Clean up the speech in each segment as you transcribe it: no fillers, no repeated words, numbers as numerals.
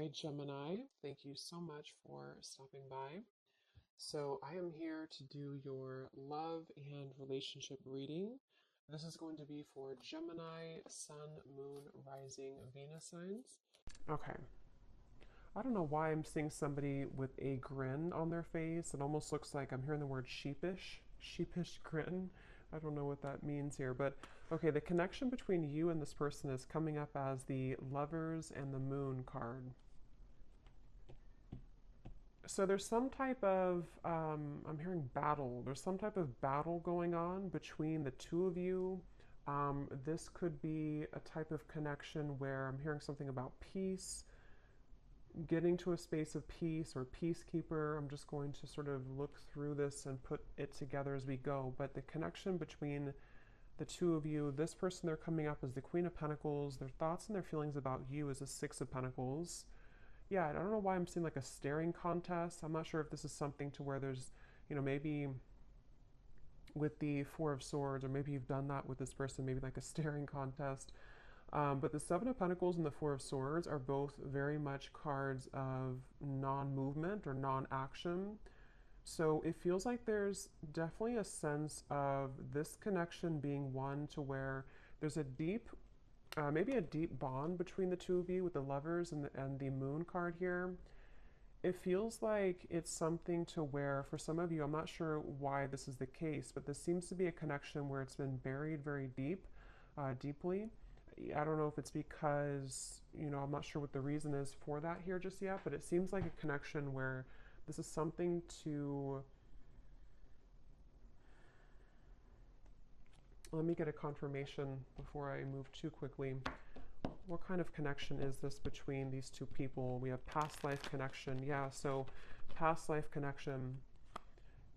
Hi, Gemini. Thank you so much for stopping by. So, I am here to do your love and relationship reading. This is going to be for Gemini, Sun, Moon, Rising, Venus signs. Okay. I don't know why I'm seeing somebody with a grin on their face. It almost looks like I'm hearing the word sheepish, sheepish grin. I don't know what that means here, but okay, the connection between you and this person is coming up as the Lovers and the Moon card. So there's some type of, I'm hearing battle. There's some type of battle going on between the two of you. This could be a type of connection where I'm hearing something about peace, getting to a space of peace or peacekeeper. I'm just going to sort of look through this and put it together as we go. But the connection between the two of you, this person, they're coming up as the Queen of Pentacles. Their thoughts and their feelings about you is a Six of Pentacles. Yeah, I don't know why I'm seeing like a staring contest. I'm not sure if this is something to where there's, maybe with the Four of Swords, or maybe you've done that with this person, maybe like a staring contest. But the Seven of Pentacles and the Four of Swords are both very much cards of non movement or non action. So it feels like there's definitely a sense of this connection being one to where there's a deep maybe a deep bond between the two of you with the Lovers and the Moon card here. It feels like it's something to where, for some of you, I'm not sure why this is the case, but this seems to be a connection where it's been buried very deeply. I don't know if it's because, I'm not sure what the reason is for that here just yet, but it seems like a connection where this is something to. Let me get a confirmation before I move too quickly. What kind of connection is this between these two people? We have past life connection. Yeah, so past life connection.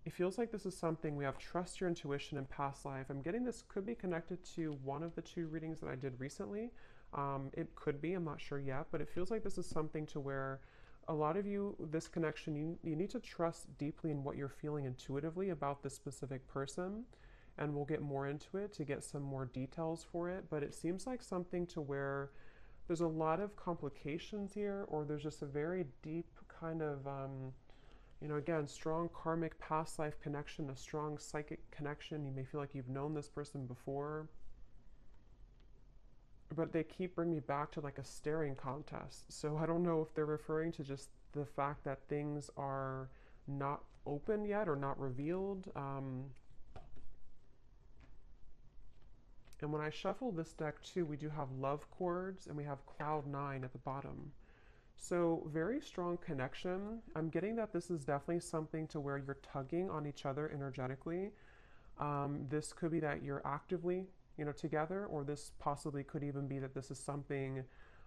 It feels like this is something we have trust your intuition in past life. I'm getting this could be connected to one of the two readings that I did recently. It could be, I'm not sure yet, but it feels like this is something to where a lot of you, this connection, you need to trust deeply in what you're feeling intuitively about this specific person. And we'll get more into it to get some more details for it. But it seems like something to where there's a lot of complications here, or there's just a very deep kind of, again, strong karmic past life connection, a strong psychic connection. You may feel like you've known this person before. But they keep bringing me back to like a staring contest. So I don't know if they're referring to just the fact that things are not open yet or not revealed. And when I shuffle this deck too, we do have love chords and we have cloud nine at the bottom. So very strong connection. I'm getting that this is definitely something to where you're tugging on each other energetically. This could be that you're actively, together, or this possibly could even be that this is something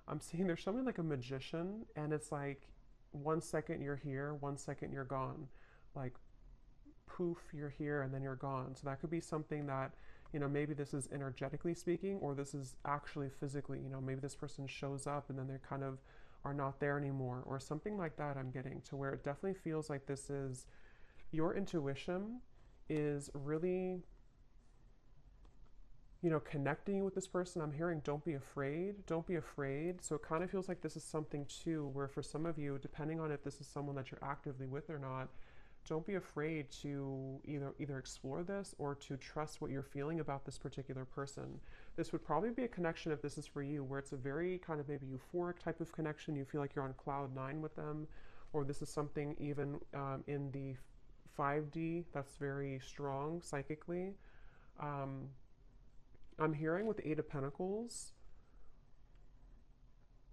I'm seeing there's something like a magician, and it's like 1 second you're here, 1 second you're gone. Like poof, you're here and then you're gone. So that could be something that, maybe this is energetically speaking, or this is actually physically, maybe this person shows up and then they kind of are not there anymore, or something like that. I'm getting to where it definitely feels like this is your intuition is really, connecting you with this person. I'm hearing don't be afraid, don't be afraid. So it kind of feels like this is something too where for some of you, depending on if this is someone that you're actively with or not, don't be afraid to either explore this or to trust what you're feeling about this particular person. This would probably be a connection, if this is for you, where it's a very kind of maybe euphoric type of connection. You feel like you're on cloud nine with them, or this is something even in the 5D that's very strong psychically. I'm hearing with the Eight of Pentacles,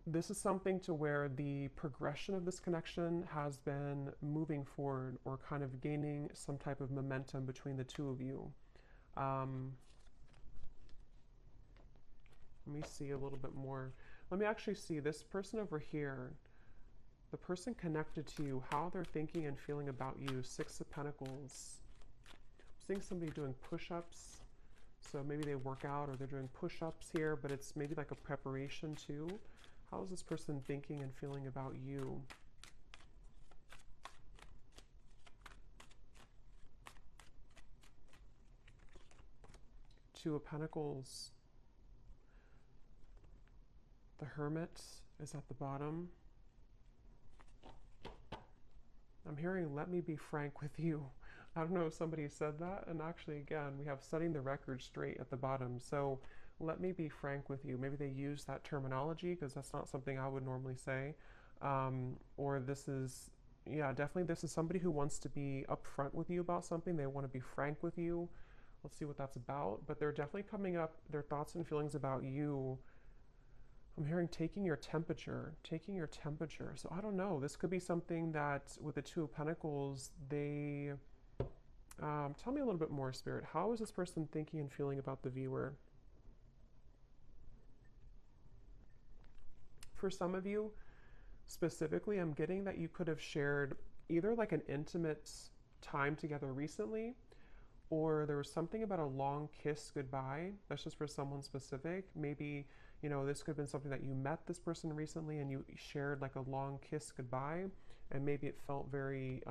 this is something to where the progression of this connection has been moving forward or kind of gaining some type of momentum between the two of you. Let me see a little bit more. Let me actually see this person over here, the person connected to you, how they're thinking and feeling about you. Six of Pentacles. I'm seeing somebody doing push-ups. So maybe they work out or they're doing push-ups here, but it's maybe like a preparation too. How is this person thinking and feeling about you? Two of Pentacles. The Hermit is at the bottom. I'm hearing, let me be frank with you. I don't know if somebody said that. And actually, again, we have setting the record straight at the bottom. So let me be frank with you. Maybe they use that terminology because that's not something I would normally say. Or this is, yeah, definitely this is somebody who wants to be upfront with you about something. They want to be frank with you. Let's see what that's about. But they're definitely coming up, their thoughts and feelings about you. I'm hearing taking your temperature, taking your temperature. So I don't know. This could be something that with the Two of Pentacles, they tell me a little bit more, Spirit. How is this person thinking and feeling about the viewer? For some of you, specifically, I'm getting that you could have shared either like an intimate time together recently, or there was something about a long kiss goodbye. That's just for someone specific. Maybe, you know, this could have been something that you met this person recently and you shared like a long kiss goodbye, and maybe it felt very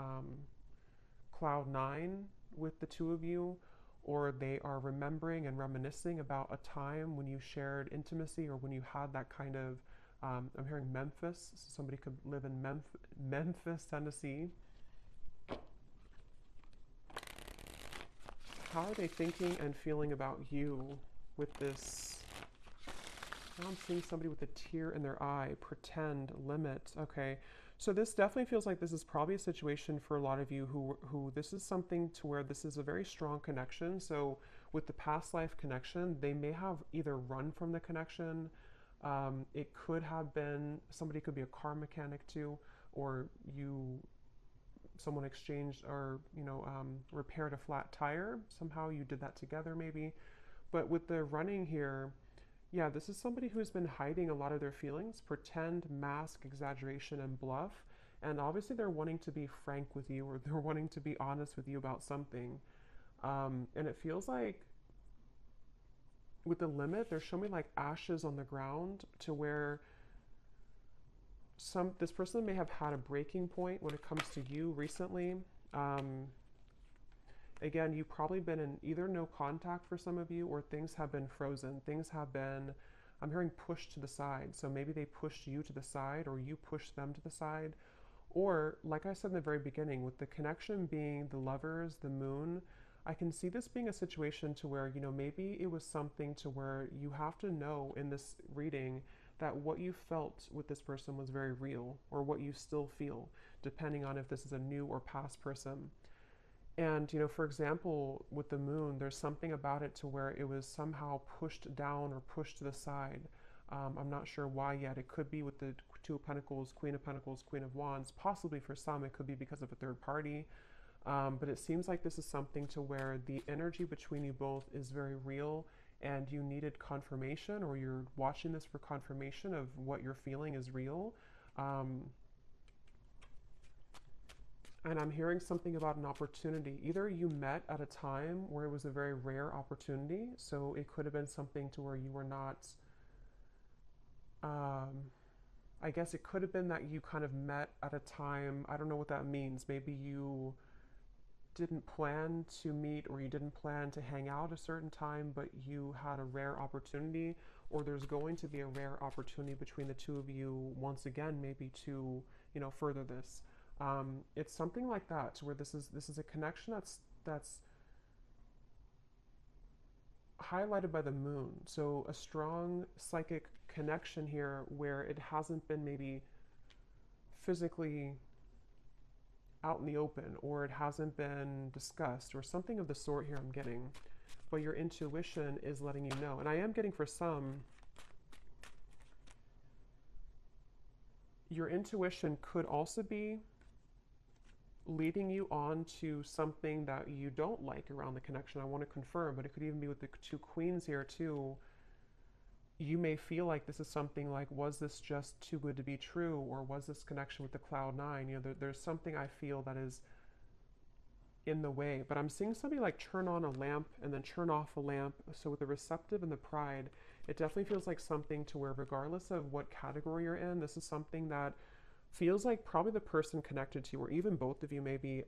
cloud nine with the two of you, or they are remembering and reminiscing about a time when you shared intimacy or when you had that kind of, I'm hearing Memphis, so somebody could live in Memphis, Tennessee. How are they thinking and feeling about you with this? Now I'm seeing somebody with a tear in their eye, pretend, limit. Okay, so this definitely feels like this is probably a situation for a lot of you who this is something to where this is a very strong connection. So with the past life connection, they may have either run from the connection. It could have been, somebody could be a car mechanic too, or someone exchanged or, repaired a flat tire. Somehow you did that together maybe. But with the running here, yeah, this is somebody who's been hiding a lot of their feelings, pretend, mask, exaggeration, and bluff. And obviously they're wanting to be frank with you, or they're wanting to be honest with you about something. And it feels like with the limit, they're showing me like ashes on the ground, to where this person may have had a breaking point when it comes to you recently. Again, you've probably been in either no contact for some of you, or things have been frozen. Things have been, I'm hearing, pushed to the side. So maybe they pushed you to the side, or you pushed them to the side. Or, like I said in the very beginning, with the connection being the lovers, the moon, I can see this being a situation to where, maybe it was something to where you have to know in this reading that what you felt with this person was very real, or what you still feel, depending on if this is a new or past person. And, for example, with the moon, there's something about it to where it was somehow pushed down or pushed to the side. I'm not sure why yet. It could be with the Two of Pentacles, Queen of Wands. Possibly for some, it could be because of a third party. But it seems like this is something to where the energy between you both is very real, and you needed confirmation, or you're watching this for confirmation of what you're feeling is real. And I'm hearing something about an opportunity. Either you met at a time where it was a very rare opportunity, so it could have been something to where you were not, I guess it could have been that you kind of met at a time, I don't know what that means. Maybe you didn't plan to meet, or you didn't plan to hang out a certain time, but you had a rare opportunity, or there's going to be a rare opportunity between the two of you once again, maybe to, further this. It's something like that, where this is a connection that's highlighted by the moon. So a strong psychic connection here, where it hasn't been maybe physically out in the open, or it hasn't been discussed, or something of the sort here I'm getting. But your intuition is letting you know. And I am getting, for some, your intuition could also be leading you on to something that you don't like around the connection. I want to confirm, but it could even be with the two queens here too. You may feel like this is something like, was this just too good to be true, or was this connection with the cloud nine? There's something I feel that is in the way. But I'm seeing somebody like turn on a lamp and then turn off a lamp. So with the receptive and the pride, it definitely feels like something to where, regardless of what category you're in, this is something that feels like probably the person connected to you, or even both of you maybe,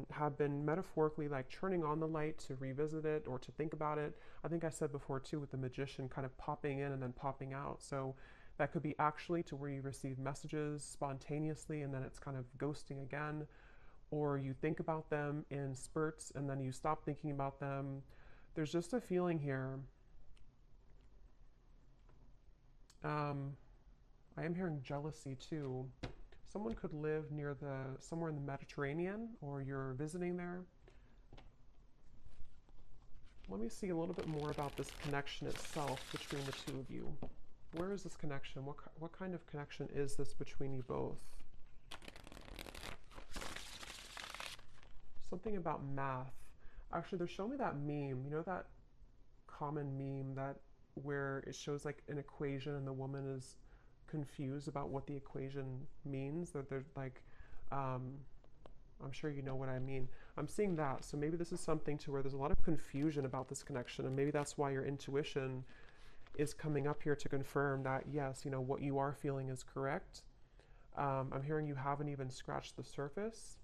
have been metaphorically like turning on the light to revisit it or to think about it. I think I said before too, with the Magician kind of popping in and then popping out. So that could be actually to where you receive messages spontaneously and then it's kind of ghosting again. or you think about them in spurts and then you stop thinking about them. There's just a feeling here. I am hearing jealousy too. Someone could live near somewhere in the Mediterranean, or you're visiting there. Let me see a little bit more about this connection itself between the two of you. Where is this connection? What kind of connection is this between you both? Something about math. Actually, they're showing me that meme. You know that common meme that where it shows like an equation and the woman is confused about what the equation means? That they're like, I'm sure you know what I mean. I'm seeing that. So maybe this is something to where there's a lot of confusion about this connection, and maybe that's why your intuition is coming up here to confirm that, yes, you know, what you are feeling is correct. I'm hearing you haven't even scratched the surface.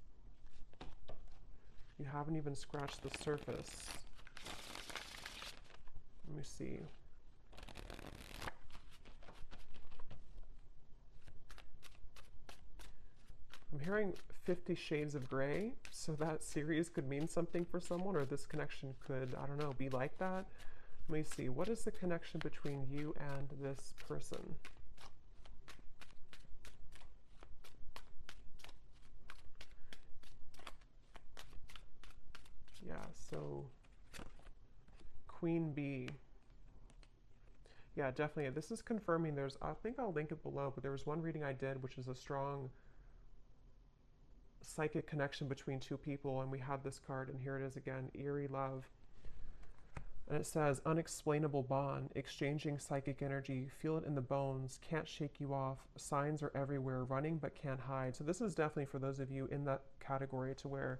You haven't even scratched the surface. Let me see. I'm hearing 50 Shades of Grey, so that series could mean something for someone, or this connection could, I don't know, be like that. Let me see. What is the connection between you and this person? Yeah, so Queen Bee. Yeah, definitely. This is confirming there's, I think I'll link it below, but there was one reading I did, which is a strong psychic connection between two people, and we had this card, and here it is again, Eerie Love. And it says, unexplainable bond, exchanging psychic energy, feel it in the bones, can't shake you off, signs are everywhere, running but can't hide. So this is definitely for those of you in that category to where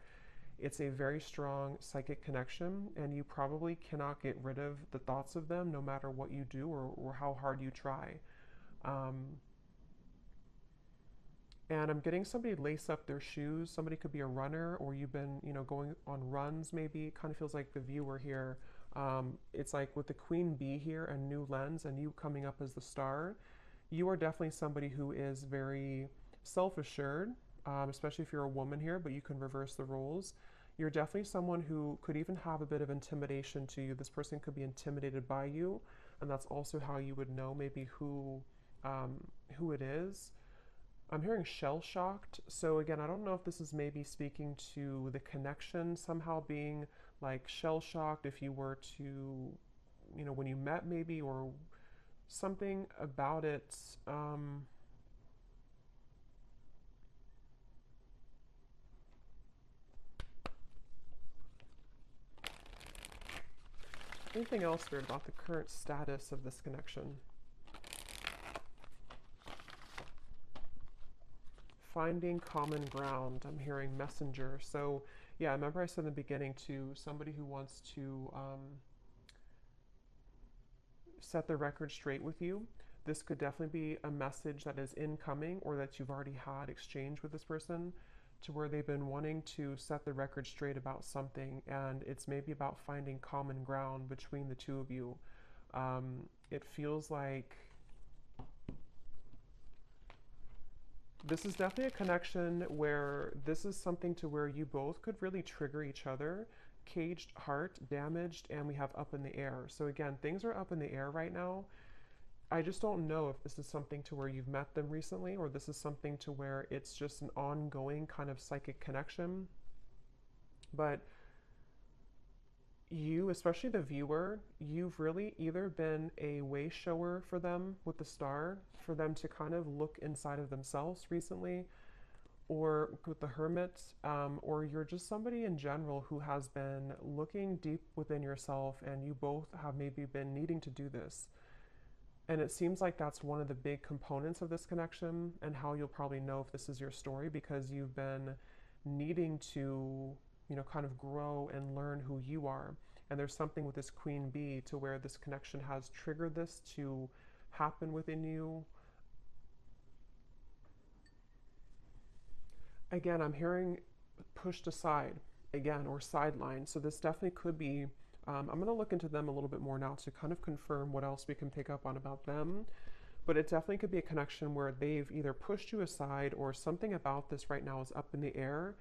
it's a very strong psychic connection, and you probably cannot get rid of the thoughts of them no matter what you do or how hard you try. And I'm getting somebody lace up their shoes. Somebody could be a runner, or you've been, you know, going on runs maybe. It kind of feels like the viewer here. It's like with the Queen Bee here and New Lens and you coming up as the star, you are definitely somebody who is very self-assured, especially if you're a woman here, but you can reverse the roles. You're definitely someone who could even have a bit of intimidation to you. This person could be intimidated by you, and that's also how you would know maybe who it is. I'm hearing shell-shocked. So again, I don't know if this is maybe speaking to the connection somehow being like shell-shocked if you were to, you know, when you met maybe, or something about it. Anything else weird about the current status of this connection? Finding common ground. I'm hearing messenger. So yeah, remember I said in the beginning to somebody who wants to set the record straight with you. This could definitely be a message that is incoming, or that you've already had exchange with this person, to where they've been wanting to set the record straight about something, and it's maybe about finding common ground between the two of you. It feels like this is definitely a connection where this is something to where you both could really trigger each other. Caged heart, damaged, and we have up in the air. So again, things are up in the air right now. I just don't know if this is something to where you've met them recently, or this is something to where it's just an ongoing kind of psychic connection. But you, especially the viewer, you've really either been a way shower for them with the star, for them to kind of look inside of themselves recently, or with the Hermit, or you're just somebody in general who has been looking deep within yourself, and you both have maybe been needing to do this. And it seems like that's one of the big components of this connection, and how you'll probably know if this is your story, because you've been needing to, you know, kind of grow and learn who you are. And there's something with this Queen Bee to where this connection has triggered this to happen within you. Again, I'm hearing pushed aside again, or sidelined. So this definitely could be, I'm going to look into them a little bit more now to kind of confirm what else we can pick up on about them. But it definitely could be a connection where they've either pushed you aside, or something about this right now is up in the air.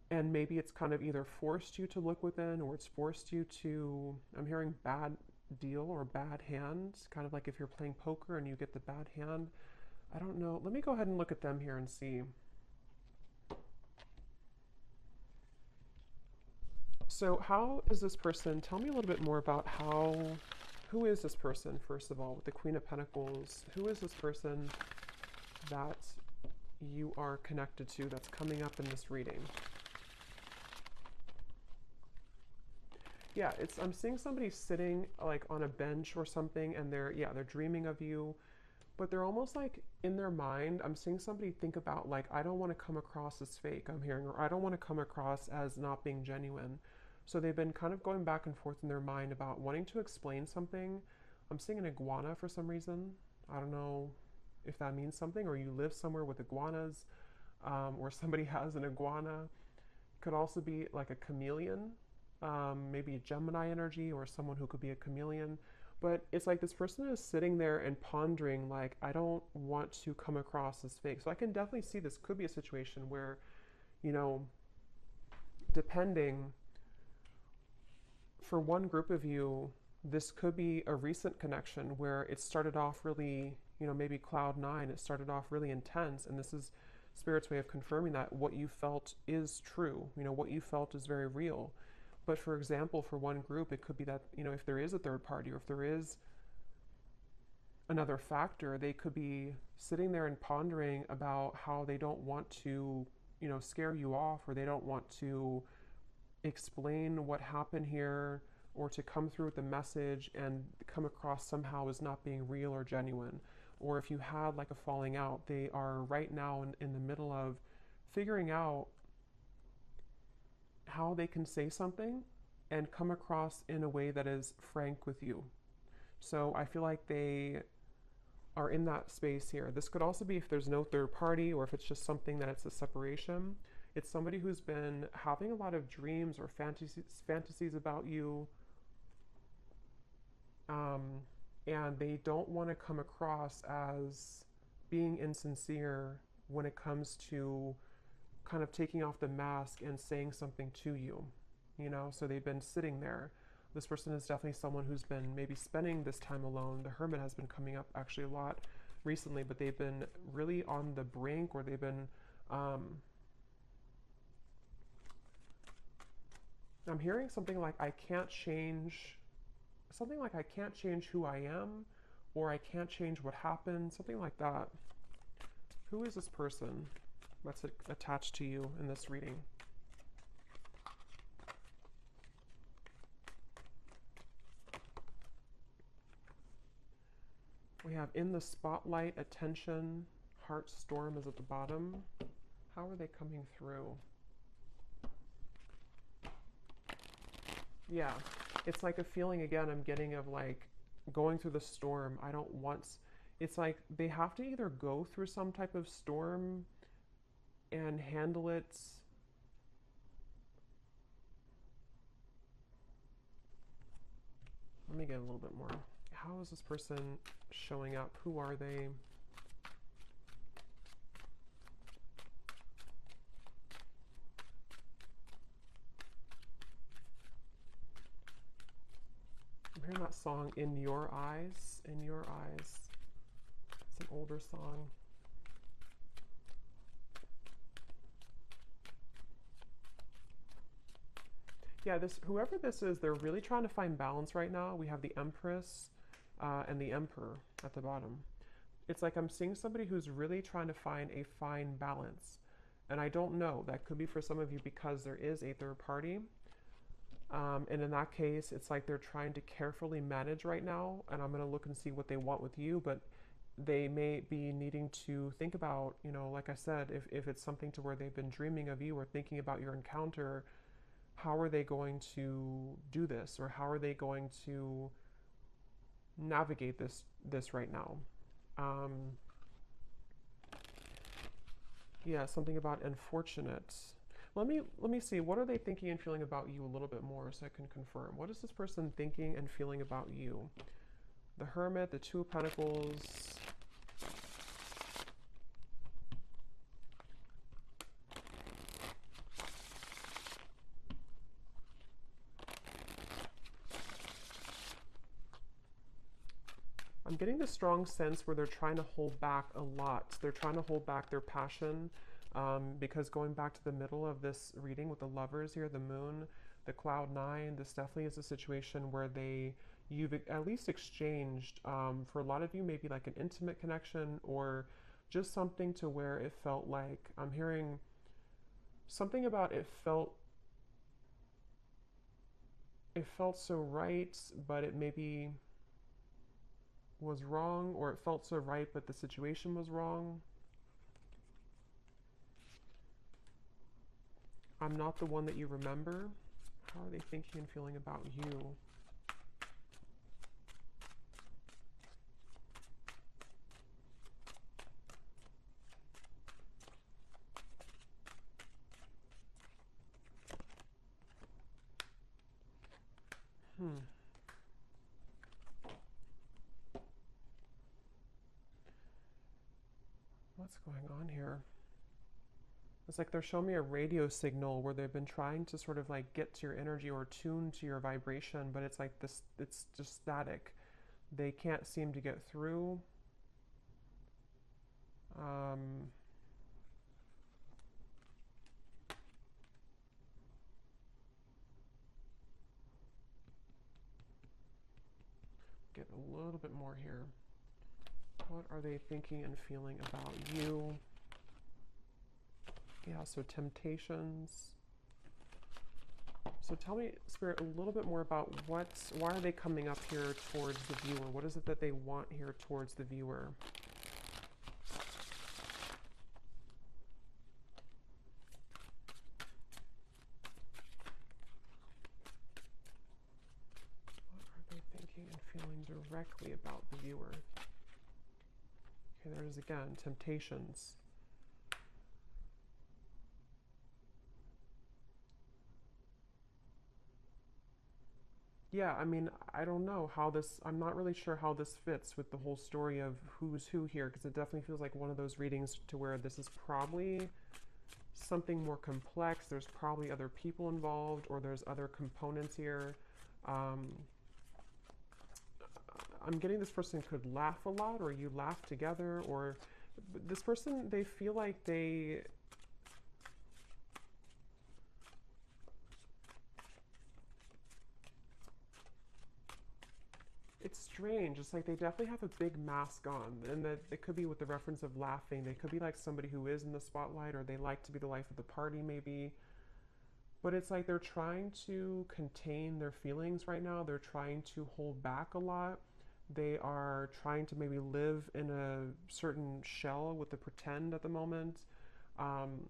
And maybe it's kind of either forced you to look within, or it's forced you to, I'm hearing bad deal or bad hand, kind of like if you're playing poker and you get the bad hand. I don't know. Let me go ahead and look at them here and see. So how is this person, tell me a little bit more about who is this person, first of all, with the Queen of Pentacles? Who is this person that you are connected to that's coming up in this reading? Yeah, I'm seeing somebody sitting like on a bench or something, and they're dreaming of you, but they're almost like in their mind, I'm seeing somebody think about like, I don't want to come across as fake, I'm hearing, or I don't want to come across as not being genuine. So they've been kind of going back and forth in their mind about wanting to explain something. I'm seeing an iguana for some reason. I don't know if that means something, or you live somewhere with iguanas, or somebody has an iguana. Could also be like a chameleon, maybe a Gemini energy, or someone who could be a chameleon. But it's like this person is sitting there and pondering, like, I don't want to come across as fake. So I can definitely see this could be a situation where, you know, depending, for one group of you, this could be a recent connection where it started off really, you know, maybe cloud nine, it started off really intense, and this is Spirit's way of confirming that what you felt is true, you know, what you felt is very real. But for example, for one group, it could be that, you know, if there is a third party, or if there is another factor, they could be sitting there and pondering about how they don't want to, you know, scare you off, or they don't want to explain what happened here, or to come through with the message and come across somehow as not being real or genuine. Or if you had like a falling out, they are right now in the middle of figuring out how they can say something and come across in a way that is frank with you. So I feel like they are in that space here. This could also be if there's no third party, or if it's just something that it's a separation. It's somebody who's been having a lot of dreams or fantasies about you, and they don't want to come across as being insincere when it comes to kind of taking off the mask and saying something to you, you know? So they've been sitting there. This person is definitely someone who's been maybe spending this time alone. The Hermit has been coming up actually a lot recently, but they've been really on the brink, or they've been, I'm hearing something like I can't change who I am, or I can't change what happened, something like that. Who is this person that's attached to you in this reading? We have in the spotlight, attention, heart storm is at the bottom. How are they coming through? Yeah, it's like a feeling again I'm getting of like going through the storm. I don't want, it's like they have to either go through some type of storm and handle it. Let me get a little bit more. How is this person showing up? Who are they? I'm hearing that song, In Your Eyes, In Your Eyes. It's an older song. Yeah, whoever this is, they're really trying to find balance right now. We have the Empress and the Emperor at the bottom. It's like I'm seeing somebody who's really trying to find a fine balance. And I don't know, that could be for some of you because there is a third party. And in that case, it's like they're trying to carefully manage right now. And I'm going to look and see what they want with you. But they may be needing to think about, you know, like I said, if it's something to where they've been dreaming of you or thinking about your encounter, how are they going to do this? Or how are they going to navigate this right now? Yeah, something about unfortunate. Let me see, what are they thinking and feeling about you a little bit more so I can confirm. What is this person thinking and feeling about you? The Hermit, the Two of Pentacles. I'm getting the strong sense where they're trying to hold back a lot. They're trying to hold back their passion because going back to the middle of this reading with the lovers here, the moon, the cloud nine, this definitely is a situation where you've at least exchanged, for a lot of you, maybe like an intimate connection or just something to where it felt like, I'm hearing something about it felt so right, but it maybe was wrong, or it felt so right, but the situation was wrong. I'm not the one that you remember. How are they thinking and feeling about you? What's going on here? It's like they're showing me a radio signal where they've been trying to sort of like get to your energy or tune to your vibration, but it's like this, it's just static. They can't seem to get through. Get a little bit more here. What are they thinking and feeling about you? Yeah, so temptations. So tell me, Spirit, a little bit more about why are they coming up here towards the viewer? What is it that they want here towards the viewer? What are they thinking and feeling directly about the viewer? Okay, there it is again, temptations. Yeah, I mean, I don't know how this, I'm not really sure how this fits with the whole story of who's who here, because it definitely feels like one of those readings to where this is probably something more complex. There's probably other people involved, or there's other components here. I'm getting this person could laugh a lot, or you laugh together, or this person, they feel like it's strange. It's like they definitely have a big mask on, and that it could be with the reference of laughing. They could be like somebody who is in the spotlight, or they like to be the life of the party, maybe. But it's like they're trying to contain their feelings right now. They're trying to hold back a lot. They are trying to maybe live in a certain shell with the pretend at the moment. Um,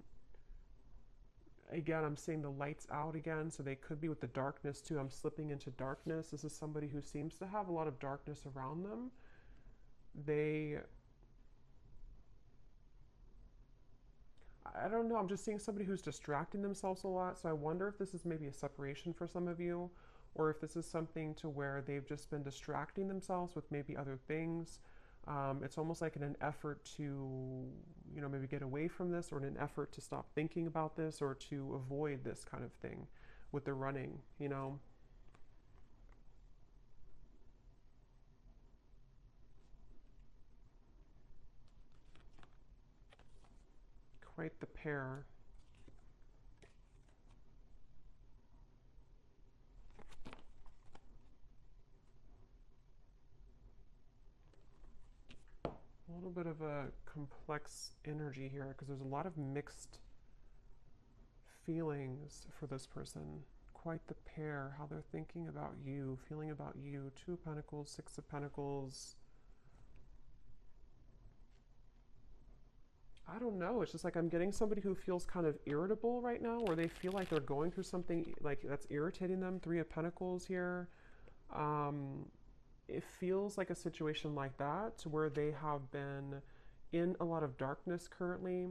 Again, I'm seeing the lights out again, so they could be with the darkness too. I'm slipping into darkness. This is somebody who seems to have a lot of darkness around them. I don't know, I'm just seeing somebody who's distracting themselves a lot, so I wonder if this is maybe a separation for some of you, or if this is something to where they've just been distracting themselves with maybe other things. It's almost like in an effort to, maybe get away from this, or in an effort to stop thinking about this, or to avoid this kind of thing with the running. Quite the pair. A little bit of a complex energy here because there's a lot of mixed feelings for this person. Quite the pair, how they're thinking about you, feeling about you. Two of Pentacles, Six of Pentacles. I don't know. It's just like I'm getting somebody who feels kind of irritable right now, or they feel like they're going through something like that's irritating them. Three of Pentacles here. It feels like a situation like that where they have been in a lot of darkness currently,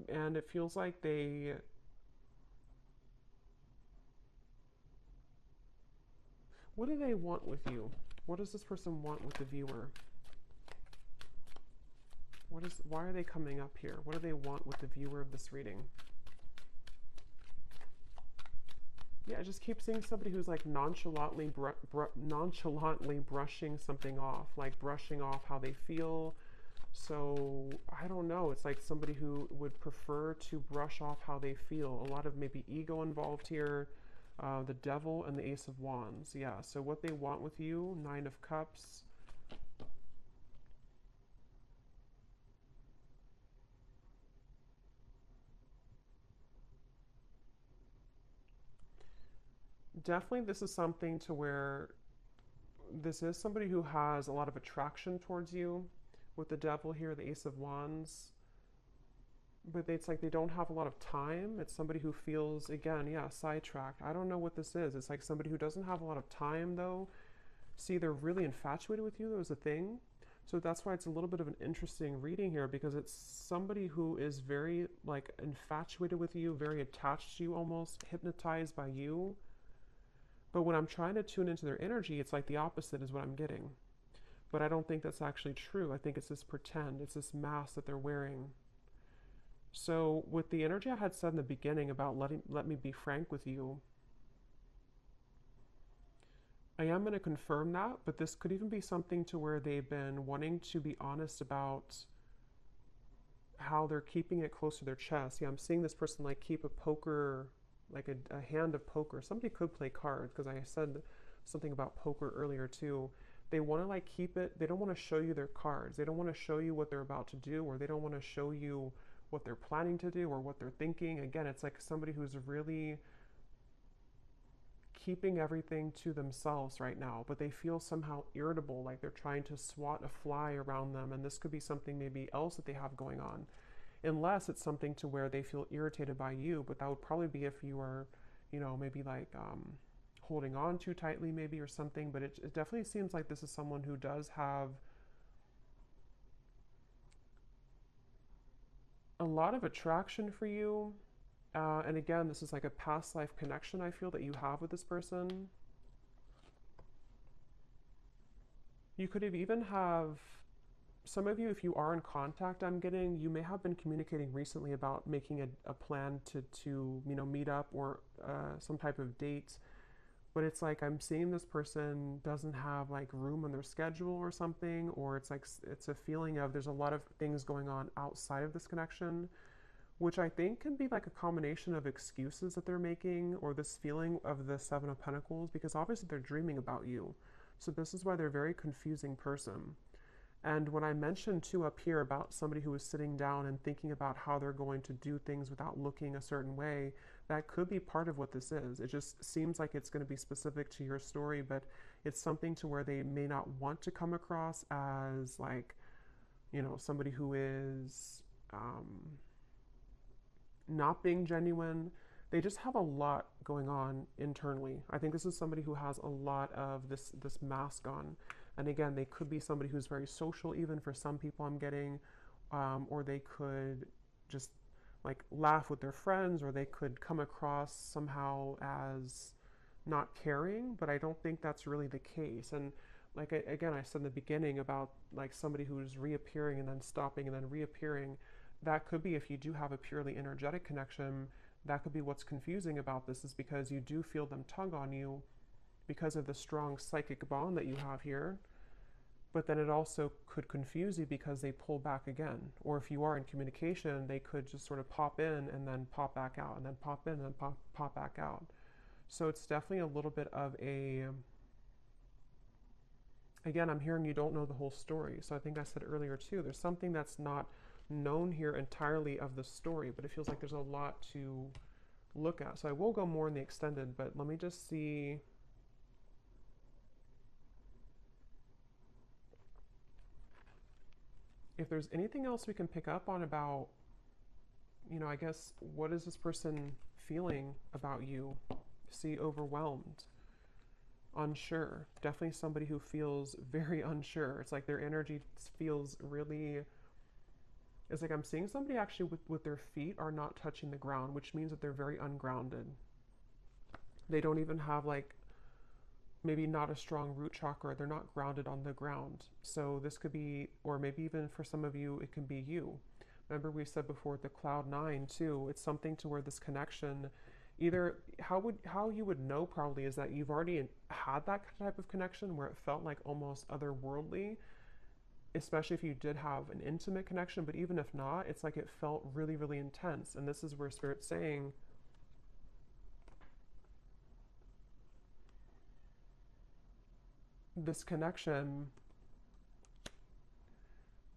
and it feels like what do they want with you? What does this person want with the viewer? Why are they coming up here? What do they want with the viewer of this reading? Yeah, I just keep seeing somebody who's like nonchalantly brushing something off, like brushing off how they feel. So I don't know. It's like somebody who would prefer to brush off how they feel. A lot of maybe ego involved here. The Devil and the Ace of Wands. Yeah. So what they want with you, Nine of Cups. Definitely, this is something to where this is somebody who has a lot of attraction towards you. With the Devil here, the Ace of Wands, but it's like they don't have a lot of time. It's somebody who feels, again, yeah, sidetracked. I don't know what this is. It's like somebody who doesn't have a lot of time, though. See, they're really infatuated with you. There's a thing. So that's why it's a little bit of an interesting reading here, because it's somebody who is very like infatuated with you, very attached to you, almost hypnotized by you. But when I'm trying to tune into their energy, it's like the opposite is what I'm getting. But I don't think that's actually true. I think it's this pretend, it's this mask that they're wearing. So with the energy I had said in the beginning about let me be frank with you, I am going to confirm that, but this could even be something to where they've been wanting to be honest about how they're keeping it close to their chest. Yeah, I'm seeing this person like keep a poker, like a hand of poker. Somebody could play cards, because I said something about poker earlier too. They want to like keep it, they don't want to show you their cards. They don't want to show you what they're about to do, or they don't want to show you what they're planning to do or what they're thinking. Again, it's like somebody who's really keeping everything to themselves right now, but they feel somehow irritable, like they're trying to swat a fly around them. And this could be something maybe else that they have going on, unless it's something to where they feel irritated by you. But that would probably be if you are, maybe like holding on too tightly, maybe, or something. But it definitely seems like this is someone who does have a lot of attraction for you. And again, this is like a past life connection I feel that you have with this person. You could have even have some of you, if you are in contact, I'm getting, you may have been communicating recently about making a plan to meet up, or some type of date. But it's like I'm seeing this person doesn't have like room on their schedule or something, or it's like it's a feeling of there's a lot of things going on outside of this connection, which I think can be like a combination of excuses that they're making, or this feeling of the Seven of Pentacles, because obviously they're dreaming about you. So this is why they're a very confusing person. And when I mentioned too up here about somebody who is sitting down and thinking about how they're going to do things without looking a certain way, that could be part of what this is. It just seems like it's going to be specific to your story, but it's something to where they may not want to come across as like, somebody who is not being genuine. They just have a lot going on internally. I think this is somebody who has a lot of this mask on. And again, they could be somebody who's very social, even for some people I'm getting, or they could just like laugh with their friends, or they could come across somehow as not caring, but I don't think that's really the case. And like again, I said in the beginning about like somebody who's reappearing and then stopping and then reappearing. That could be, if you do have a purely energetic connection, that could be what's confusing about this, is because you do feel them tug on you because of the strong psychic bond that you have here. But then it also could confuse you because they pull back again. Or if you are in communication, they could just sort of pop in and then pop back out, and then pop in and then pop back out. So it's definitely a little bit of a, again, I'm hearing you don't know the whole story. So I think I said earlier too, there's something that's not known here entirely of the story, but it feels like there's a lot to look at. So I will go more in the extended, but let me just see. If there's anything else we can pick up on about, I guess, what is this person feeling about you? See, overwhelmed, unsure. Definitely somebody who feels very unsure. It's like their energy feels really, it's like I'm seeing somebody actually with their feet are not touching the ground, which means that they're very ungrounded. They don't even have like maybe not a strong root chakra. They're not grounded on the ground. So this could be, or maybe even for some of you, it can be you. Remember we said before the cloud nine too, it's something to where this connection, either how you would know probably is that you've already had that type of connection where it felt like almost otherworldly, especially if you did have an intimate connection. But even if not, it's like it felt really, really intense. And this is where Spirit's saying, this connection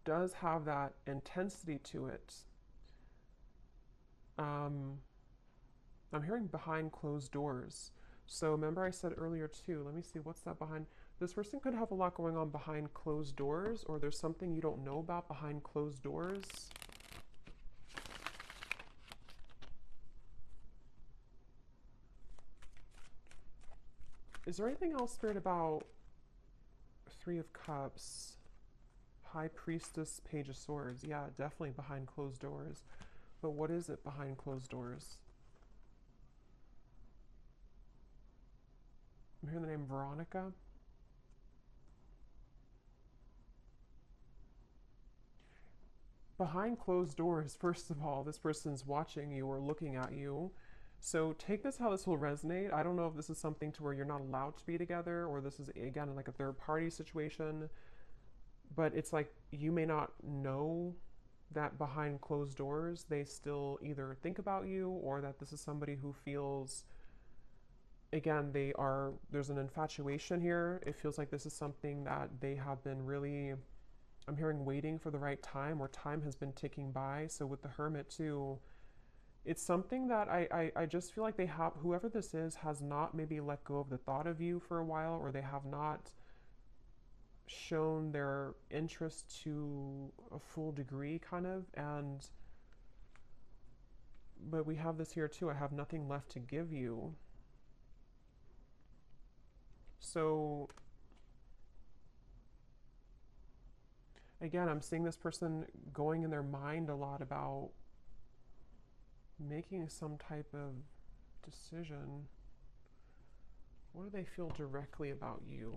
does have that intensity to it. I'm hearing behind closed doors. So remember I said earlier too, let me see, what's that behind? This person could have a lot going on behind closed doors, or there's something you don't know about behind closed doors. Is there anything else, Spirit, about Three of Cups, High Priestess, Page of Swords? Yeah, definitely behind closed doors. But what is it behind closed doors? I'm hearing the name Veronica. Behind closed doors, first of all, this person's watching you or looking at you. So take this how this will resonate. I don't know if this is something to where you're not allowed to be together, or this is, again, like a third party situation. But it's like you may not know that behind closed doors, they still either think about you, or that this is somebody who feels, again, there's an infatuation here. It feels like this is something that they have been really, I'm hearing, waiting for the right time, or time has been ticking by. So with the Hermit too, it's something that I just feel like they have, whoever this is has not maybe let go of the thought of you for a while, or they have not shown their interest to a full degree, kind of. But we have this here too, I have nothing left to give you. So again, I'm seeing this person going in their mind a lot about making some type of decision. What do they feel directly about you?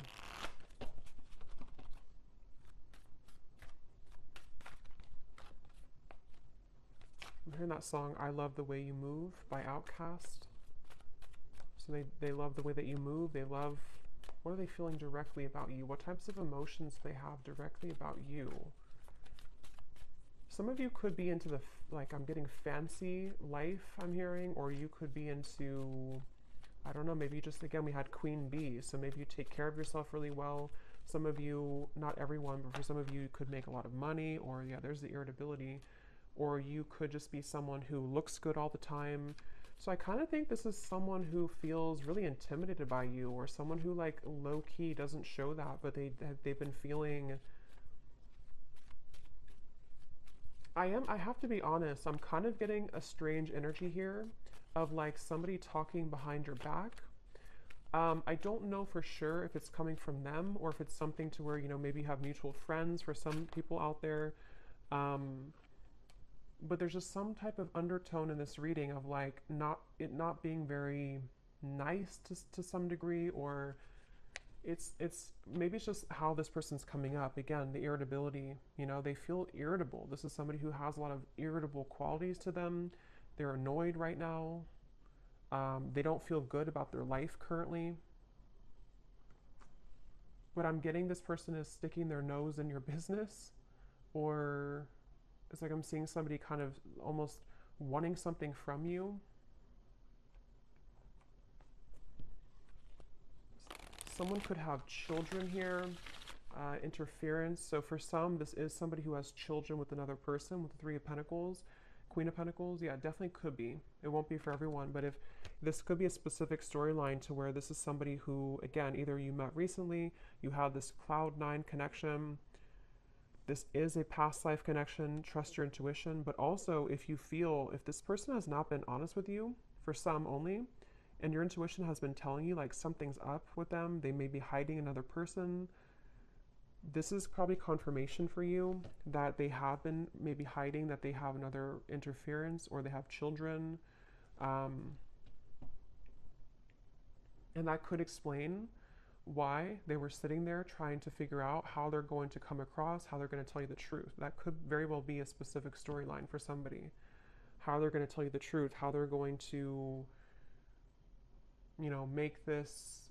I'm hearing that song, I Love the Way You Move by Outkast. So they love the way that you move. They love, what are they feeling directly about you? What types of emotions do they have directly about you? Some of you could be into the, like, I'm getting fancy life, I'm hearing, or you could be into, I don't know, maybe just, again, we had Queen Bee, so maybe you take care of yourself really well. Some of you, not everyone, but for some of you, you could make a lot of money, or yeah, there's the irritability. Or you could just be someone who looks good all the time. So I kind of think this is someone who feels really intimidated by you, or someone who, like, low-key doesn't show that, but they've been feeling, I have to be honest, I'm kind of getting a strange energy here of like somebody talking behind your back. I don't know for sure if it's coming from them, or if it's something to where, you know, maybe you have mutual friends for some people out there. But there's just some type of undertone in this reading of like not being very nice to some degree, or it's maybe it's just how this person's coming up. Again, the irritability, you know, they feel irritable. This is somebody who has a lot of irritable qualities to them. They're annoyed right now. They don't feel good about their life currently. But I'm getting this person is sticking their nose in your business, or it's like I'm seeing somebody kind of almost wanting something from you. Someone could have children here, interference. So for some, this is somebody who has children with another person, with the Three of Pentacles, Queen of Pentacles. Yeah, it definitely could be. It won't be for everyone, but if this could be a specific storyline to where this is somebody who, again, either you met recently, you have this Cloud9 connection. This is a past life connection, trust your intuition, but also if you feel, if this person has not been honest with you, for some only, and your intuition has been telling you like something's up with them, they may be hiding another person, this is probably confirmation for you that they have been maybe hiding, that they have another interference, or they have children. And that could explain why they were sitting there trying to figure out how they're going to come across, how they're going to tell you the truth. That could very well be a specific storyline for somebody. How they're going to tell you the truth, how they're going to you know, make this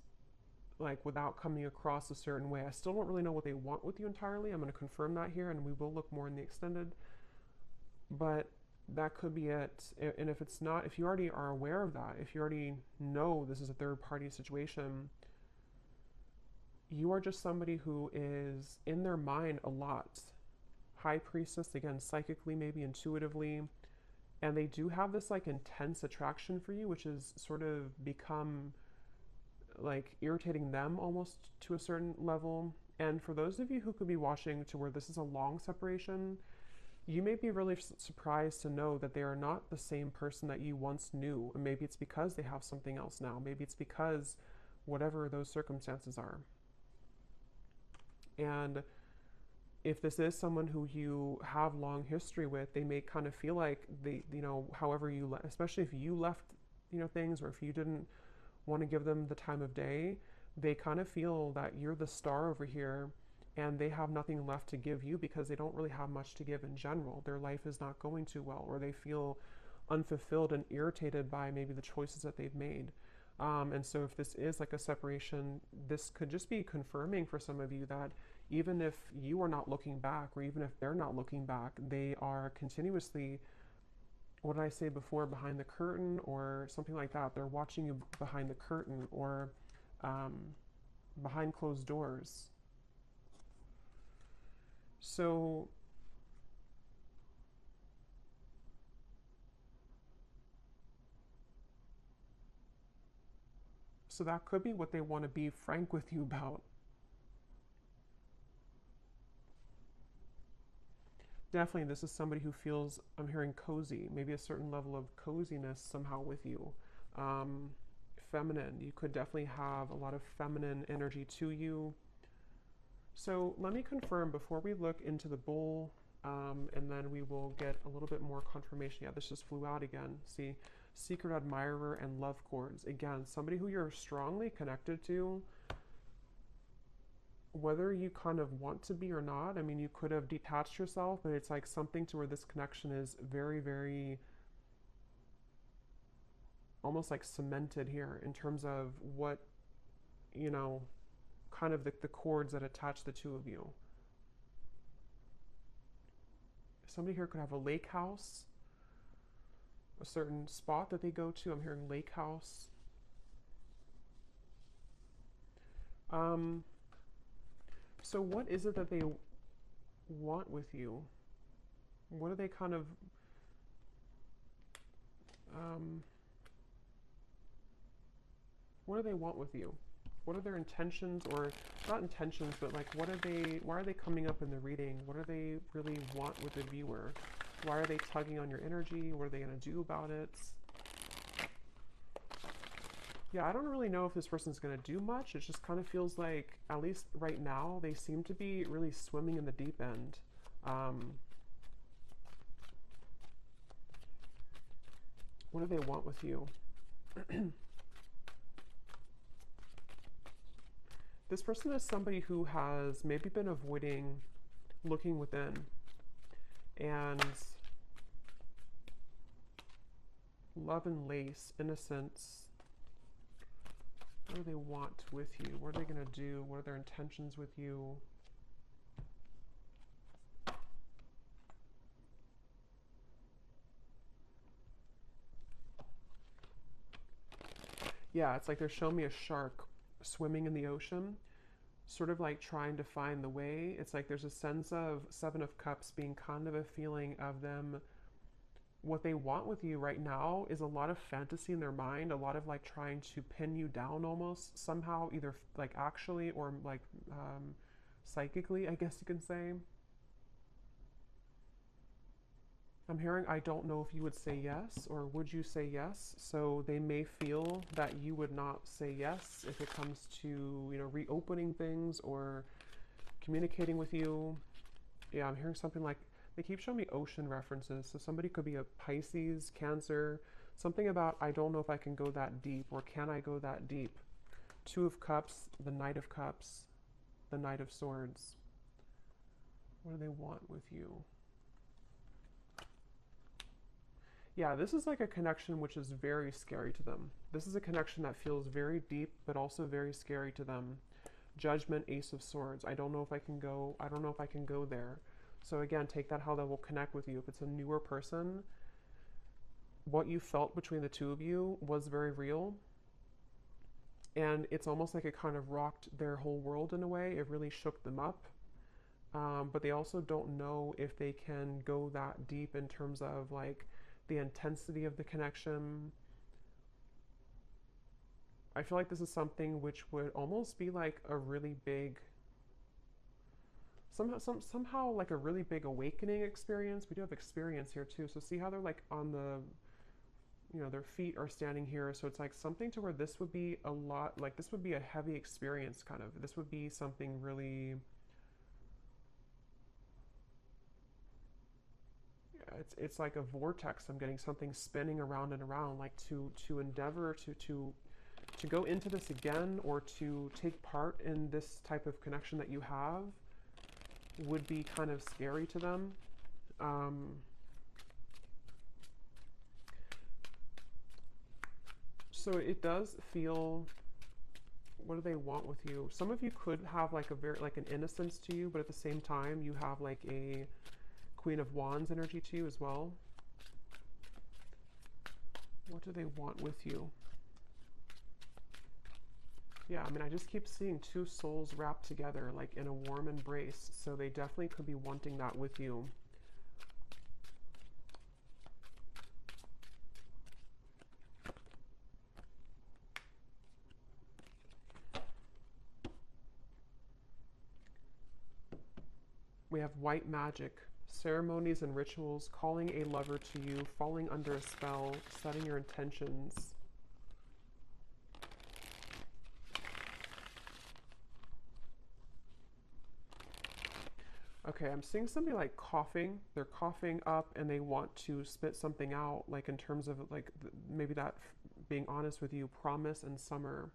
like without coming across a certain way. I still don't really know what they want with you entirely. I'm going to confirm that here, and we will look more in the extended. But that could be it. And if it's not, if you already are aware of that, if you already know this is a third party situation, you are just somebody who is in their mind a lot. High priestess, again, psychically, maybe intuitively. And they do have this like intense attraction for you, which has sort of become like irritating them almost to a certain level. And for those of you who could be watching to where this is a long separation, you may be really surprised to know that they are not the same person that you once knew. And maybe it's because they have something else now. Maybe it's because whatever those circumstances are. And if this is someone who you have long history with, they may kind of feel like they, you know, however you, especially if you left, you know, things, or if you didn't want to give them the time of day, they kind of feel that you're the star over here and they have nothing left to give you because they don't really have much to give in general. Their life is not going too well, or they feel unfulfilled and irritated by maybe the choices that they've made. And so if this is like a separation, this could just be confirming for some of you that even if you are not looking back, or even if they're not looking back, they are continuously, what did I say before, behind the curtain or something like that. They're watching you behind the curtain, or behind closed doors. So that could be what they want to be frank with you about. Definitely, this is somebody who feels, I'm hearing cozy, maybe a certain level of coziness somehow with you. Feminine, you could definitely have a lot of feminine energy to you. So let me confirm before we look into the bull, and then we will get a little bit more confirmation. Yeah, this just flew out again. See, secret admirer and love chords. Again, somebody who you're strongly connected to, whether you kind of want to be or not. I mean, you could have detached yourself, but it's like something to where this connection is very, very almost like cemented here in terms of what, you know, kind of the cords that attach the two of you. Somebody here could have a lake house, a certain spot that they go to. I'm hearing lake house. So what is it that they want with you? What do they kind of, what do they want with you? What are their intentions, or not intentions, but like what are they, why are they coming up in the reading? What do they really want with the viewer? Why are they tugging on your energy? What are they going to do about it? Yeah, I don't really know if this person's going to do much. It just kind of feels like, at least right now, they seem to be really swimming in the deep end. What do they want with you? This person is somebody who has maybe been avoiding looking within. And love and lace, innocence. What do they want with you? What are they going to do? What are their intentions with you? Yeah, it's like they're showing me a shark swimming in the ocean, sort of like trying to find the way. It's like there's a sense of Seven of Cups being kind of a feeling of them. What they want with you right now is a lot of fantasy in their mind, a lot of like trying to pin you down almost somehow, either like actually or like psychically, I guess you can say. I'm hearing, I don't know if you would say yes, or would you say yes? So they may feel that you would not say yes if it comes to, you know, reopening things or communicating with you. Yeah, I'm hearing something like, they keep showing me ocean references. So somebody could be a Pisces, Cancer, something about, I don't know if I can go that deep, or can I go that deep? Two of Cups, the Knight of Cups, the Knight of Swords. What do they want with you? Yeah, this is like a connection which is very scary to them. This is a connection that feels very deep, but also very scary to them. Judgment, Ace of Swords. I don't know if I can go, I don't know if I can go there. So again, take that how that will connect with you. If it's a newer person, what you felt between the two of you was very real. And it's almost like it kind of rocked their whole world in a way. It really shook them up. But they also don't know if they can go that deep in terms of like the intensity of the connection. I feel like this is something which would almost be like a really big, somehow like a really big awakening experience. We do have experience here too. So see how they're like on the, you know, their feet are standing here. So it's like something to where this would be a lot, like this would be a heavy experience kind of. This would be something really, it's like a vortex. I'm getting something spinning around and around, like to endeavor to go into this again or to take part in this type of connection that you have would be kind of scary to them. So it does feel, what do they want with you? Some of you could have like a very, like an innocence to you, but at the same time you have like a Queen of Wands energy to you as well. What do they want with you? Yeah, I mean, I just keep seeing two souls wrapped together, like in a warm embrace. So they definitely could be wanting that with you. We have white magic, ceremonies and rituals, calling a lover to you, falling under a spell, setting your intentions. Okay, I'm seeing somebody like coughing. They're coughing up and they want to spit something out, like in terms of like maybe that being honest with you, promise and summer.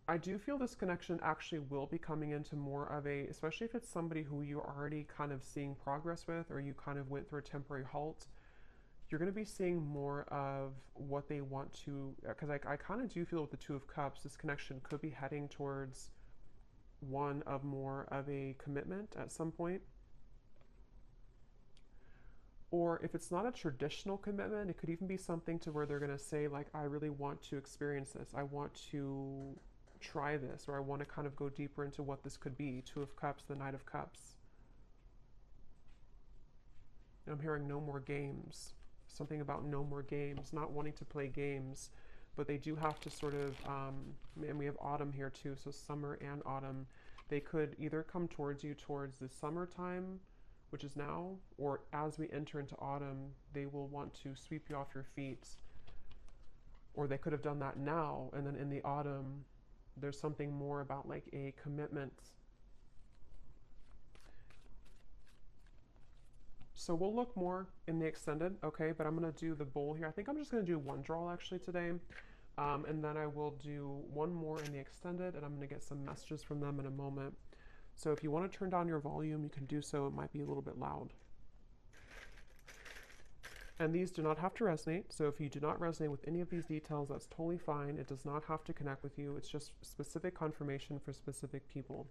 I do feel this connection actually will be coming into more of a, especially if it's somebody who you're already kind of seeing progress with or you kind of went through a temporary halt, you're going to be seeing more of what they want to, because I kind of do feel with the Two of Cups, this connection could be heading towards one of more of a commitment at some point. Or if it's not a traditional commitment, it could even be something to where they're going to say like, I really want to experience this. I want to try this, or I want to kind of go deeper into what this could be. Two of Cups, the Knight of Cups. I'm hearing no more games. Something about no more games, not wanting to play games, but they do have to sort of, and we have autumn here too, so summer and autumn. They could either come towards you towards the summertime, which is now, or as we enter into autumn, they will want to sweep you off your feet. Or they could have done that now, and then in the autumn, there's something more about like a commitment. So we'll look more in the extended, okay, but I'm going to do the bowl here. I think I'm just going to do one draw actually today, and then I will do one more in the extended, and I'm going to get some messages from them in a moment. So if you want to turn down your volume, you can do so. It might be a little bit loud. And these do not have to resonate, so if you do not resonate with any of these details, that's totally fine. It does not have to connect with you. It's just specific confirmation for specific people.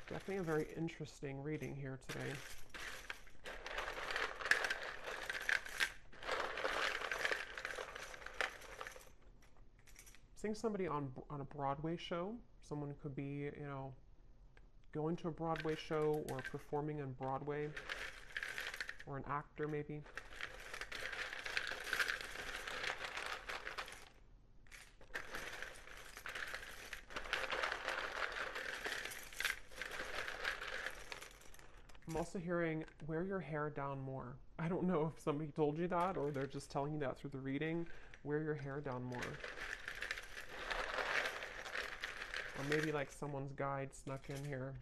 Definitely a very interesting reading here today. Seeing somebody on a Broadway show. Someone could be, you know, going to a Broadway show or performing on Broadway, or an actor maybe. I'm also hearing wear your hair down more. I don't know if somebody told you that or they're just telling you that through the reading. Wear your hair down more. Or maybe like someone's guide snuck in here.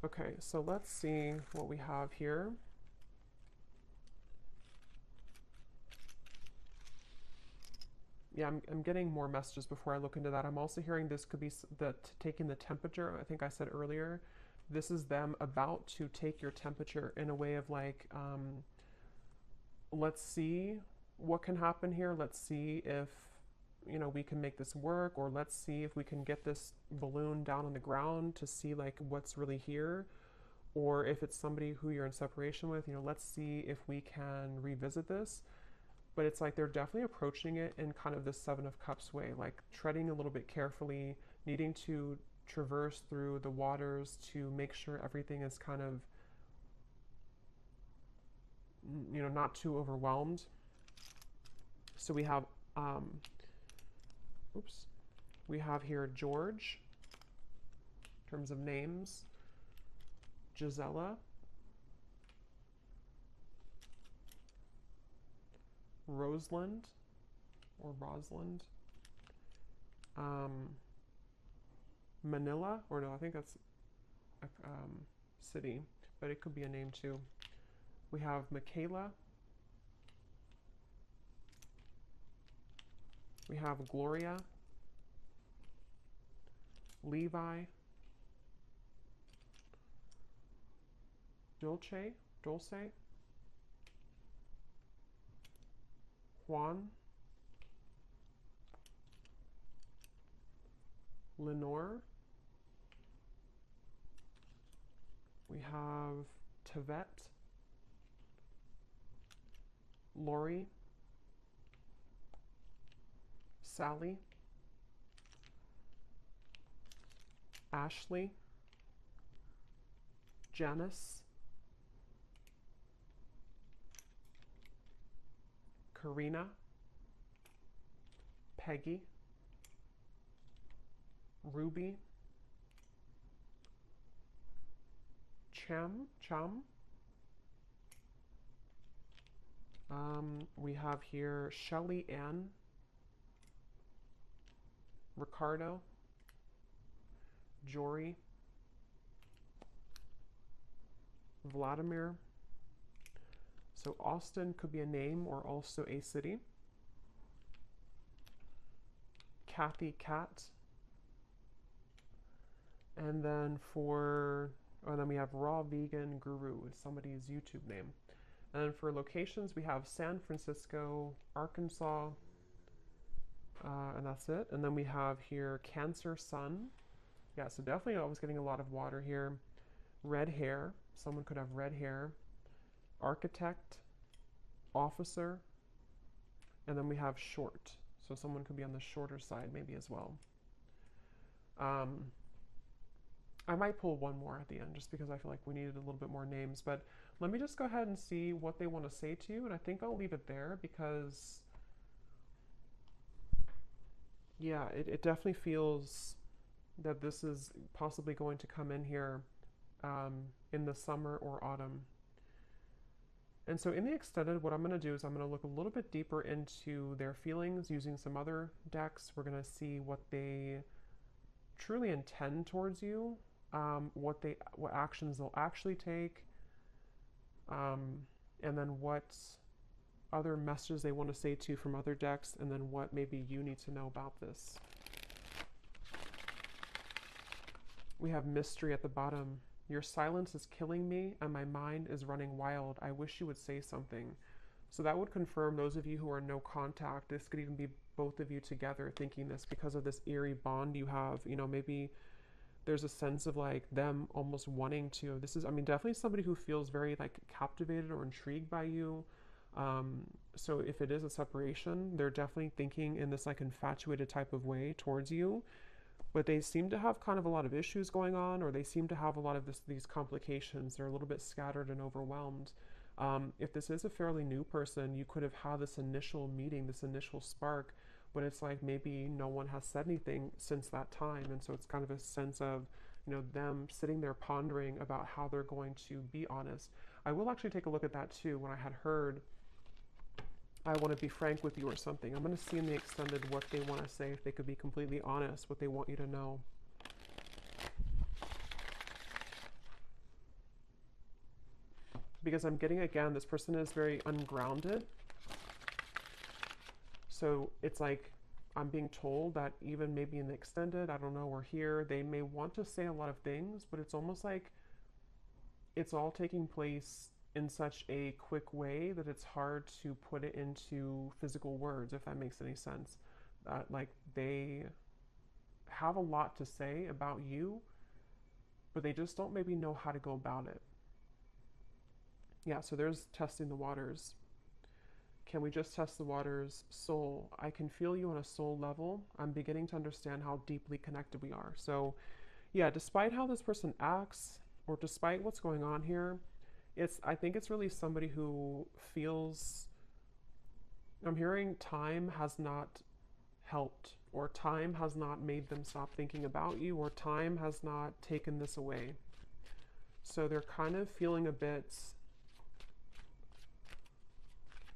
Okay, so let's see what we have here. Yeah, I'm getting more messages before I look into that. I'm also hearing this could be taking the temperature. I think I said earlier, this is them about to take your temperature in a way of like, let's see what can happen here. Let's see if, you know, we can make this work, or let's see if we can get this balloon down on the ground to see like what's really here. Or if it's somebody who you're in separation with, you know, let's see if we can revisit this. But it's like they're definitely approaching it in kind of the Seven of Cups way, like treading a little bit carefully, needing to traverse through the waters to make sure everything is kind of, you know, not too overwhelmed. So we have, we have here George, in terms of names, Gisela, Rosalind, or Rosalind, Manila, or no, I think that's a city, but it could be a name too. We have Michaela. We have Gloria, Levi, Dulce, Juan, Lenore. We have Tevet, Lori, Sally, Ashley, Janice, Karina, Peggy, Ruby, Chum. We have here Shelly Ann, Ricardo, Jory, Vladimir. So Austin could be a name or also a city. Kathy Cat. And then then we have Raw Vegan Guru, is somebody's YouTube name. And then for locations, we have San Francisco, Arkansas, and that's it. And then we have here Cancer Sun. Yeah, so definitely I was getting a lot of water here. Red hair, someone could have red hair. Architect, officer, and then we have short. So someone could be on the shorter side maybe as well. I might pull one more at the end just because I feel like we needed a little bit more names, but let me just go ahead and see what they want to say to you, and I think I'll leave it there because, yeah, it definitely feels that this is possibly going to come in here in the summer or autumn. And so in the extended, what I'm going to do is I'm going to look a little bit deeper into their feelings using some other decks. We're going to see what they truly intend towards you, what actions they'll actually take, and then what other messages they want to say to you from other decks, and then what maybe you need to know about this. We have mystery at the bottom. Your silence is killing me and my mind is running wild. I wish you would say something. So that would confirm those of you who are no contact. This could even be both of you together thinking this because of this eerie bond you have. You know, maybe there's a sense of like them almost wanting to. This is, I mean, definitely somebody who feels very like captivated or intrigued by you. So if it is a separation, they're definitely thinking in this like infatuated type of way towards you. But they seem to have kind of a lot of issues going on, or they seem to have a lot of these complications. They're a little bit scattered and overwhelmed. If this is a fairly new person, you could have had this initial meeting, this initial spark, but it's like maybe no one has said anything since that time. And so it's kind of a sense of, you know, them sitting there pondering about how they're going to be honest. I will actually take a look at that too. When I had heard, I want to be frank with you or something, I'm going to see in the extended what they want to say, if they could be completely honest, what they want you to know. because I'm getting, again, this person is very ungrounded. So it's like I'm being told that even maybe in the extended, I don't know, or here, they may want to say a lot of things, but it's almost like it's all taking place in such a quick way that it's hard to put it into physical words, if that makes any sense. Like they have a lot to say about you, but they just don't maybe know how to go about it. Yeah, so there's testing the waters. Can we just test the waters? Soul. I can feel you on a soul level. I'm beginning to understand how deeply connected we are. So, yeah, despite how this person acts, or despite what's going on here, I think it's really somebody who feels, I'm hearing time has not helped, or time has not made them stop thinking about you, or time has not taken this away. So they're kind of feeling a bit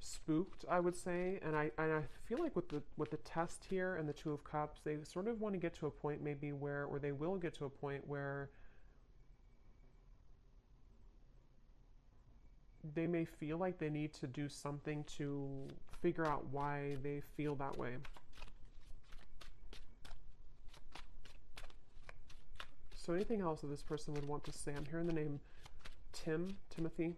spooked, I would say, and I feel like with the test here and the Two of Cups, they sort of want to get to a point maybe where, or they will get to a point where they may feel like they need to do something to figure out why they feel that way. So anything else that this person would want to say? I'm hearing the name Timothy.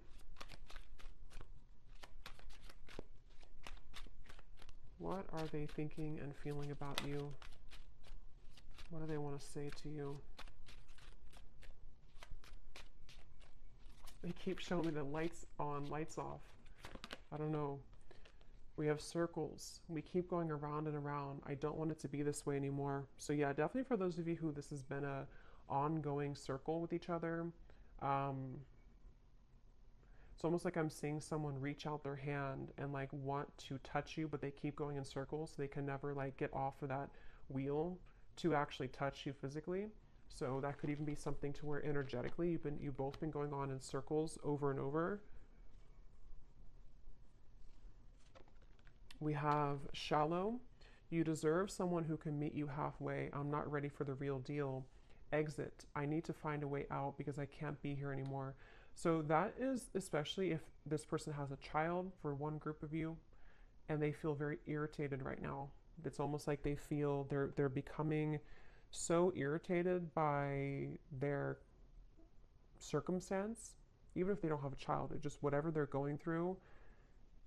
What are they thinking and feeling about you? What do they want to say to you? They keep showing me the lights on, lights off. I don't know. We have circles. We keep going around and around. I don't want it to be this way anymore. So yeah, definitely for those of you who this has been a ongoing circle with each other, it's almost like I'm seeing someone reach out their hand and like want to touch you, but they keep going in circles. So they can never like get off of that wheel to actually touch you physically. So that could even be something to where energetically you've both been going on in circles over and over. We have shallow. You deserve someone who can meet you halfway. I'm not ready for the real deal. Exit. I need to find a way out because I can't be here anymore. So that is especially if this person has a child, for one group of you, and they feel very irritated right now. It's almost like they feel they're becoming so irritated by their circumstance, even if they don't have a child, it's just whatever they're going through.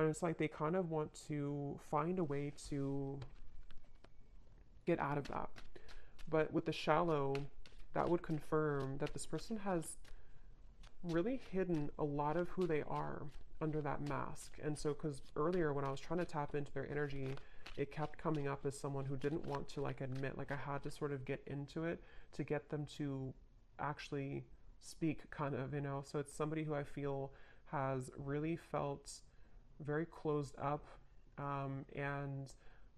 And it's like they kind of want to find a way to get out of that. But with the shallow, that would confirm that this person has really hidden a lot of who they are under that mask. And so, because earlier when I was trying to tap into their energy, it kept coming up as someone who didn't want to like admit, like I had to sort of get into it to get them to actually speak, kind of, you know. So it's somebody who I feel has really felt very closed up, and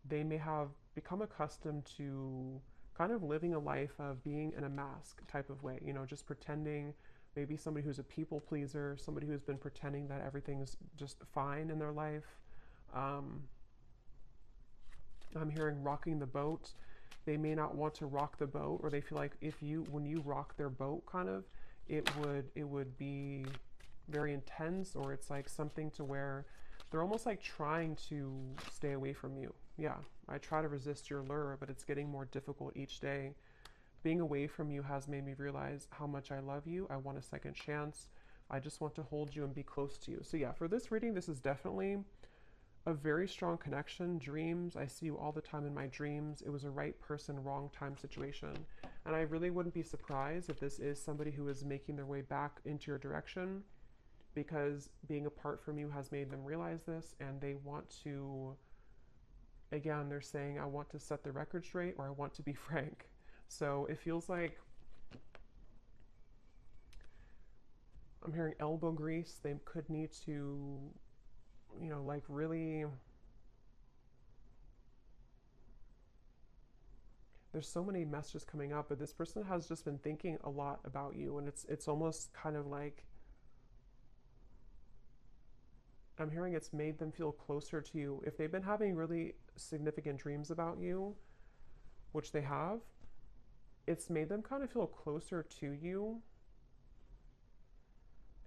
they may have become accustomed to kind of living a life of being in a mask type of way, you know, just pretending. Maybe somebody who's a people pleaser, somebody who's been pretending that everything's just fine in their life. I'm hearing rocking the boat. They may not want to rock the boat, or they feel like when you rock their boat, kind of, it would be very intense, or it's like something to where they're almost like trying to stay away from you. Yeah, I try to resist your lure, but it's getting more difficult each day. Being away from you has made me realize how much I love you. I want a second chance. I just want to hold you and be close to you. So yeah, for this reading, this is definitely a very strong connection. Dreams, I see you all the time in my dreams. It was a right person, wrong time situation. And I really wouldn't be surprised if this is somebody who is making their way back into your direction, because being apart from you has made them realize this, and they want to, again, they're saying, I want to set the record straight, or I want to be frank. So it feels like I'm hearing elbow grease. They could need to, you know, like really, there's so many messages coming up, but this person has just been thinking a lot about you, and it's almost kind of like I'm hearing it's made them feel closer to you. If they've been having really significant dreams about you, which they have, it's made them kind of feel closer to you.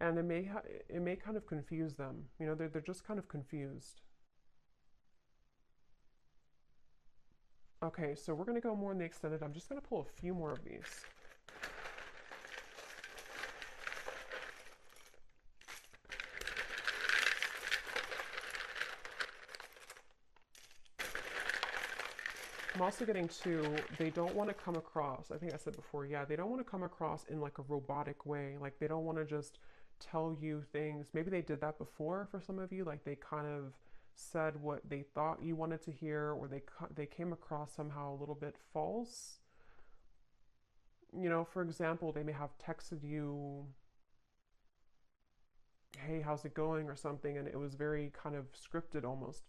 And it may kind of confuse them. You know, they're just kind of confused. Okay, so we're going to go more in the extended. I'm just going to pull a few more of these. I'm also getting to, they don't want to come across, I think I said before, yeah, they don't want to come across in like a robotic way. Like they don't want to just tell you things. Maybe they did that before for some of you. Like they kind of said what they thought you wanted to hear, or they came across somehow a little bit false. You know, for example, they may have texted you, hey, how's it going, or something, and it was very kind of scripted almost.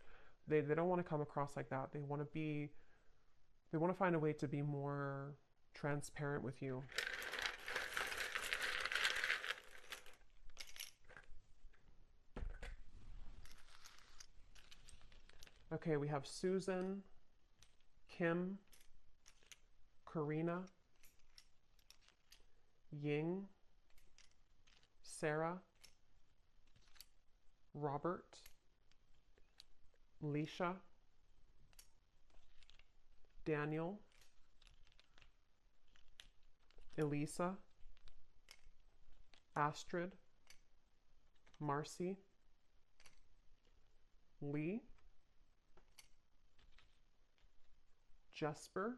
They don't want to come across like that. They want to find a way to be more transparent with you. Okay, we have Susan, Kim, Karina, Ying, Sarah, Robert, Leisha, Daniel, Elisa, Astrid, Marcy, Lee, Jesper,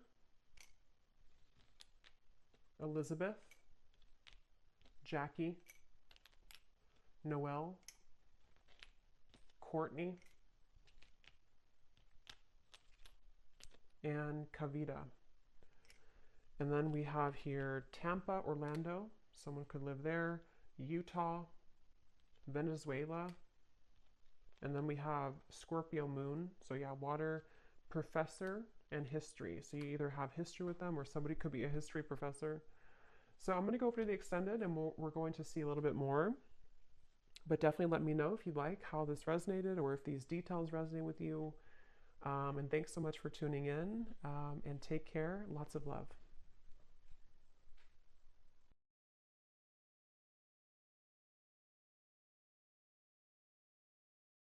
Elizabeth, Jackie, Noelle, Courtney, and Kavita. And then we have here Tampa, Orlando, someone could live there, Utah, Venezuela, and then we have Scorpio moon, so yeah, water, professor, and history. So you either have history with them or somebody could be a history professor. So I'm going to go over to the extended and we're going to see a little bit more. But definitely let me know if you like how this resonated or if these details resonate with you. And thanks so much for tuning in, and take care. Lots of love.